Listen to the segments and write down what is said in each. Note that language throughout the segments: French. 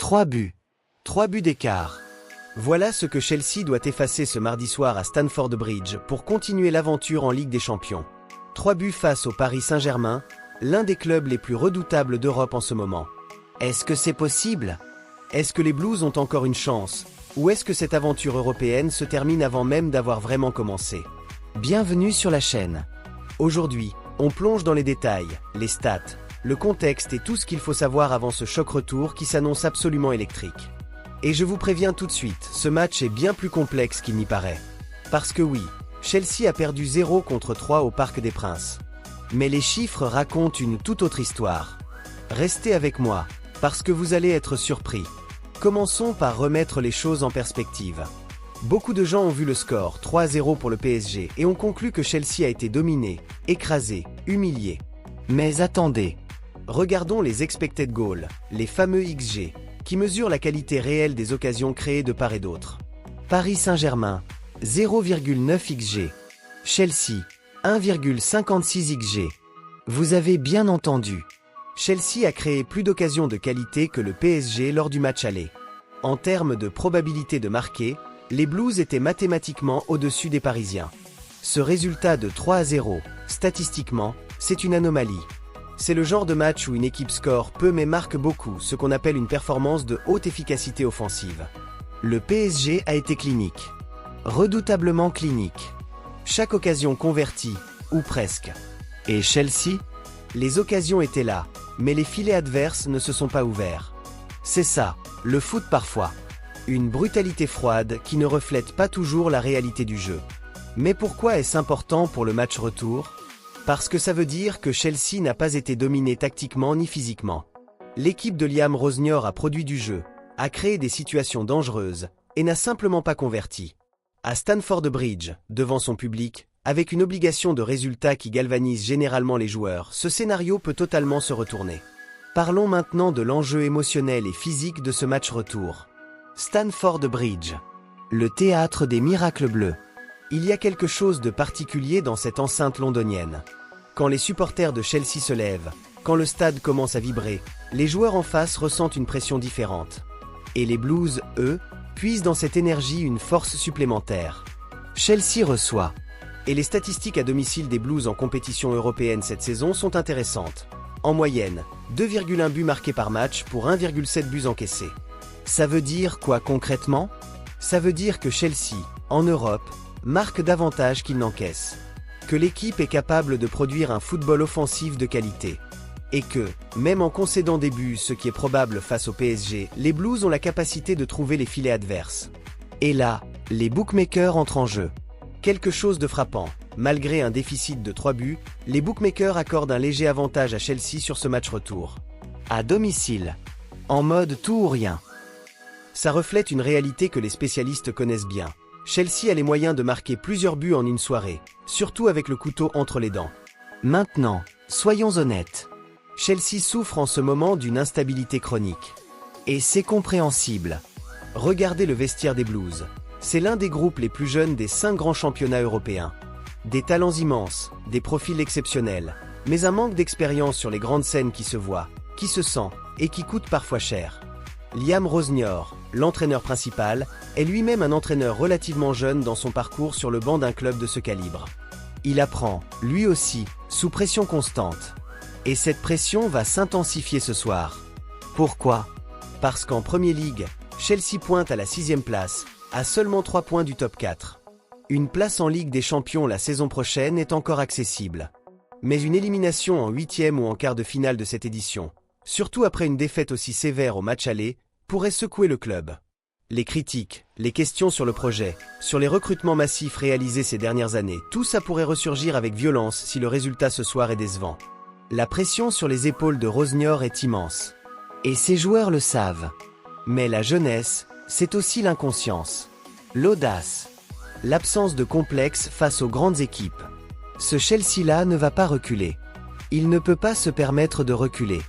3 buts. 3 buts d'écart. Voilà ce que Chelsea doit effacer ce mardi soir à Stamford Bridge pour continuer l'aventure en Ligue des Champions. 3 buts face au Paris Saint-Germain, l'un des clubs les plus redoutables d'Europe en ce moment. Est-ce que c'est possible? Est-ce que les Blues ont encore une chance? Ou est-ce que cette aventure européenne se termine avant même d'avoir vraiment commencé? Bienvenue sur la chaîne. Aujourd'hui, on plonge dans les détails, les stats, le contexte et tout ce qu'il faut savoir avant ce choc retour qui s'annonce absolument électrique. Et je vous préviens tout de suite, ce match est bien plus complexe qu'il n'y paraît. Parce que oui, Chelsea a perdu 0 contre 3 au Parc des Princes. Mais les chiffres racontent une toute autre histoire. Restez avec moi, parce que vous allez être surpris. Commençons par remettre les choses en perspective. Beaucoup de gens ont vu le score 3-0 pour le PSG et ont conclu que Chelsea a été dominé, écrasé, humilié. Mais attendez. Regardons les expected goals, les fameux XG, qui mesurent la qualité réelle des occasions créées de part et d'autre. Paris Saint-Germain, 0,9 XG. Chelsea, 1,56 XG. Vous avez bien entendu. Chelsea a créé plus d'occasions de qualité que le PSG lors du match aller. En termes de probabilité de marquer, les Blues étaient mathématiquement au-dessus des Parisiens. Ce résultat de 3-0, statistiquement, c'est une anomalie. C'est le genre de match où une équipe score peu mais marque beaucoup, ce qu'on appelle une performance de haute efficacité offensive. Le PSG a été clinique. Redoutablement clinique. Chaque occasion convertie, ou presque. Et Chelsea? Les occasions étaient là, mais les filets adverses ne se sont pas ouverts. C'est ça, le foot parfois. Une brutalité froide qui ne reflète pas toujours la réalité du jeu. Mais pourquoi est-ce important pour le match retour? Parce que ça veut dire que Chelsea n'a pas été dominée tactiquement ni physiquement. L'équipe de Liam Rosenior a produit du jeu, a créé des situations dangereuses, et n'a simplement pas converti. À Stamford Bridge, devant son public, avec une obligation de résultat qui galvanise généralement les joueurs, ce scénario peut totalement se retourner. Parlons maintenant de l'enjeu émotionnel et physique de ce match retour. Stamford Bridge. Le théâtre des miracles bleus. Il y a quelque chose de particulier dans cette enceinte londonienne. Quand les supporters de Chelsea se lèvent, quand le stade commence à vibrer, les joueurs en face ressentent une pression différente. Et les Blues, eux, puisent dans cette énergie une force supplémentaire. Chelsea reçoit. Et les statistiques à domicile des Blues en compétition européenne cette saison sont intéressantes. En moyenne, 2,1 buts marqués par match pour 1,7 buts encaissés. Ça veut dire quoi concrètement? Ça veut dire que Chelsea, en Europe, marque davantage qu'il n'encaisse. Que l'équipe est capable de produire un football offensif de qualité. Et que, même en concédant des buts, ce qui est probable face au PSG, les Blues ont la capacité de trouver les filets adverses. Et là, les bookmakers entrent en jeu. Quelque chose de frappant. Malgré un déficit de 3 buts, les bookmakers accordent un léger avantage à Chelsea sur ce match retour. À domicile. En mode tout ou rien. Ça reflète une réalité que les spécialistes connaissent bien. Chelsea a les moyens de marquer plusieurs buts en une soirée, surtout avec le couteau entre les dents. Maintenant, soyons honnêtes. Chelsea souffre en ce moment d'une instabilité chronique. Et c'est compréhensible. Regardez le vestiaire des Blues. C'est l'un des groupes les plus jeunes des 5 grands championnats européens. Des talents immenses, des profils exceptionnels, mais un manque d'expérience sur les grandes scènes qui se voit, qui se sent et qui coûte parfois cher. Liam Rosenior, l'entraîneur principal, est lui-même un entraîneur relativement jeune dans son parcours sur le banc d'un club de ce calibre. Il apprend, lui aussi, sous pression constante. Et cette pression va s'intensifier ce soir. Pourquoi? Parce qu'en Premier League, Chelsea pointe à la 6e place, à seulement 3 points du top 4. Une place en Ligue des Champions la saison prochaine est encore accessible. Mais une élimination en 8e ou en quart de finale de cette édition, surtout après une défaite aussi sévère au match aller, pourrait secouer le club. Les critiques, les questions sur le projet, sur les recrutements massifs réalisés ces dernières années, tout ça pourrait ressurgir avec violence si le résultat ce soir est décevant. La pression sur les épaules de Rosenior est immense. Et ces joueurs le savent. Mais la jeunesse, c'est aussi l'inconscience, l'audace, l'absence de complexe face aux grandes équipes. Ce Chelsea-là ne va pas reculer. Il ne peut pas se permettre de reculer.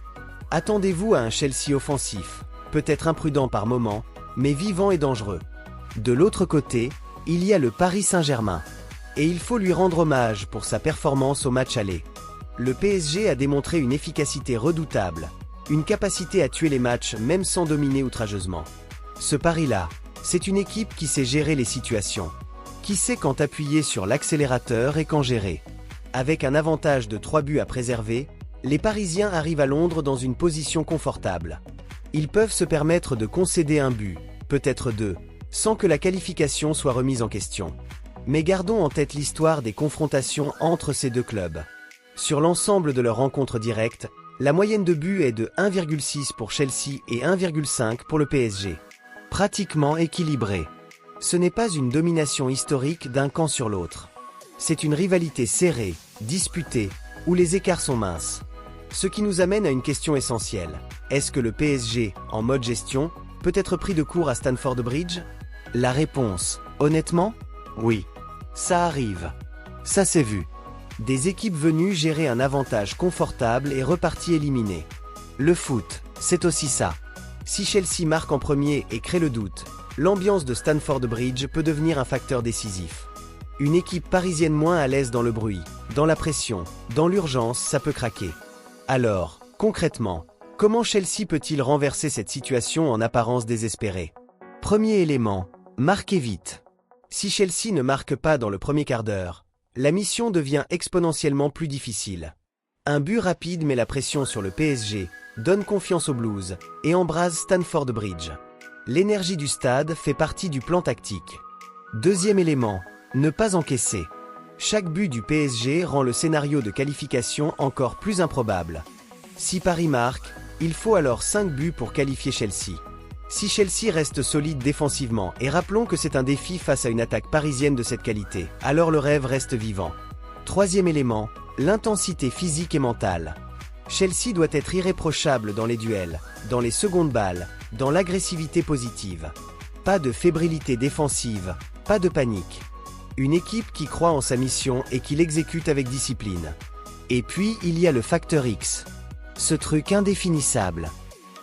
Attendez-vous à un Chelsea offensif, peut-être imprudent par moments, mais vivant et dangereux. De l'autre côté, il y a le Paris Saint-Germain. Et il faut lui rendre hommage pour sa performance au match aller. Le PSG a démontré une efficacité redoutable, une capacité à tuer les matchs même sans dominer outrageusement. Ce pari-là, c'est une équipe qui sait gérer les situations, qui sait quand appuyer sur l'accélérateur et quand gérer. Avec un avantage de 3 buts à préserver, les Parisiens arrivent à Londres dans une position confortable. Ils peuvent se permettre de concéder un but, peut-être deux, sans que la qualification soit remise en question. Mais gardons en tête l'histoire des confrontations entre ces deux clubs. Sur l'ensemble de leurs rencontres directes, la moyenne de buts est de 1,6 pour Chelsea et 1,5 pour le PSG. Pratiquement équilibré. Ce n'est pas une domination historique d'un camp sur l'autre. C'est une rivalité serrée, disputée, où les écarts sont minces. Ce qui nous amène à une question essentielle. Est-ce que le PSG, en mode gestion, peut être pris de court à Stamford Bridge? La réponse, honnêtement, oui. Ça arrive. Ça s'est vu. Des équipes venues gérer un avantage confortable et reparties éliminées. Le foot, c'est aussi ça. Si Chelsea marque en premier et crée le doute, l'ambiance de Stamford Bridge peut devenir un facteur décisif. Une équipe parisienne moins à l'aise dans le bruit, dans la pression, dans l'urgence, ça peut craquer. Alors, concrètement, comment Chelsea peut-il renverser cette situation en apparence désespérée? Premier élément, marquez vite. Si Chelsea ne marque pas dans le premier quart d'heure, la mission devient exponentiellement plus difficile. Un but rapide met la pression sur le PSG, donne confiance aux Blues et embrase Stamford Bridge. L'énergie du stade fait partie du plan tactique. Deuxième élément, ne pas encaisser. Chaque but du PSG rend le scénario de qualification encore plus improbable. Si Paris marque, il faut alors 5 buts pour qualifier Chelsea. Si Chelsea reste solide défensivement, et rappelons que c'est un défi face à une attaque parisienne de cette qualité, alors le rêve reste vivant. Troisième élément, l'intensité physique et mentale. Chelsea doit être irréprochable dans les duels, dans les secondes balles, dans l'agressivité positive. Pas de fébrilité défensive, pas de panique. Une équipe qui croit en sa mission et qui l'exécute avec discipline. Et puis, il y a le facteur X. Ce truc indéfinissable.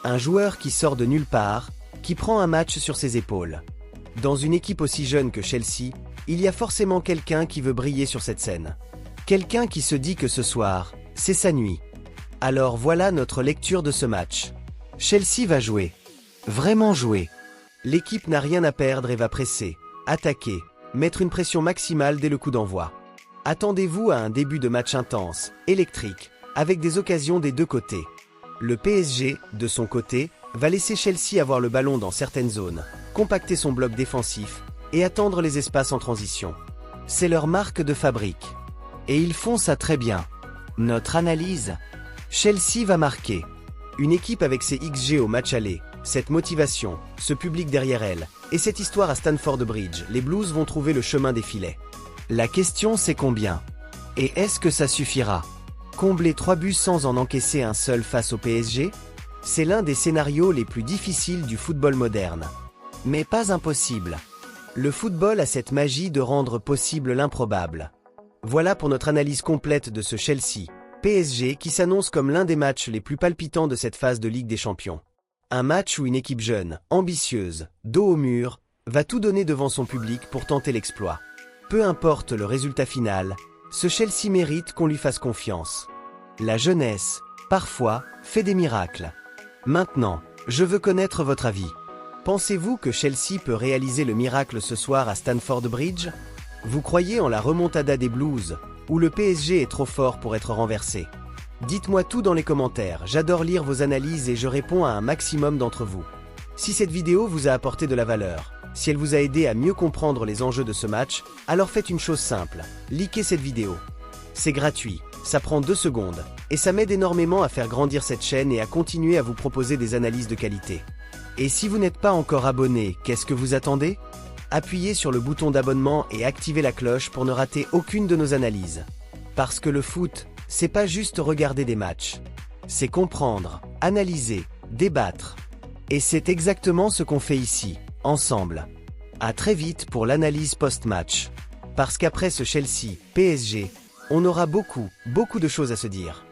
Un joueur qui sort de nulle part, qui prend un match sur ses épaules. Dans une équipe aussi jeune que Chelsea, il y a forcément quelqu'un qui veut briller sur cette scène. Quelqu'un qui se dit que ce soir, c'est sa nuit. Alors voilà notre lecture de ce match. Chelsea va jouer. Vraiment jouer. L'équipe n'a rien à perdre et va presser, attaquer, mettre une pression maximale dès le coup d'envoi. Attendez-vous à un début de match intense, électrique, avec des occasions des deux côtés. Le PSG, de son côté, va laisser Chelsea avoir le ballon dans certaines zones, compacter son bloc défensif et attendre les espaces en transition. C'est leur marque de fabrique. Et ils font ça très bien. Notre analyse. Chelsea va marquer. Une équipe avec ses XG au match aller, cette motivation, ce public derrière elle, et cette histoire à Stamford Bridge, les Blues vont trouver le chemin des filets. La question c'est combien? Et est-ce que ça suffira? Combler 3 buts sans en encaisser un seul face au PSG? C'est l'un des scénarios les plus difficiles du football moderne. Mais pas impossible. Le football a cette magie de rendre possible l'improbable. Voilà pour notre analyse complète de ce Chelsea-PSG qui s'annonce comme l'un des matchs les plus palpitants de cette phase de Ligue des Champions. Un match où une équipe jeune, ambitieuse, dos au mur, va tout donner devant son public pour tenter l'exploit. Peu importe le résultat final, ce Chelsea mérite qu'on lui fasse confiance. La jeunesse, parfois, fait des miracles. Maintenant, je veux connaître votre avis. Pensez-vous que Chelsea peut réaliser le miracle ce soir à Stamford Bridge? Vous croyez en la remontada des Blues, ou le PSG est trop fort pour être renversé? Dites-moi tout dans les commentaires, j'adore lire vos analyses et je réponds à un maximum d'entre vous. Si cette vidéo vous a apporté de la valeur, si elle vous a aidé à mieux comprendre les enjeux de ce match, alors faites une chose simple, likez cette vidéo. C'est gratuit, ça prend 2 secondes, et ça m'aide énormément à faire grandir cette chaîne et à continuer à vous proposer des analyses de qualité. Et si vous n'êtes pas encore abonné, qu'est-ce que vous attendez? Appuyez sur le bouton d'abonnement et activez la cloche pour ne rater aucune de nos analyses. Parce que le foot, c'est pas juste regarder des matchs. C'est comprendre, analyser, débattre. Et c'est exactement ce qu'on fait ici, ensemble. À très vite pour l'analyse post-match. Parce qu'après ce Chelsea, PSG, on aura beaucoup de choses à se dire.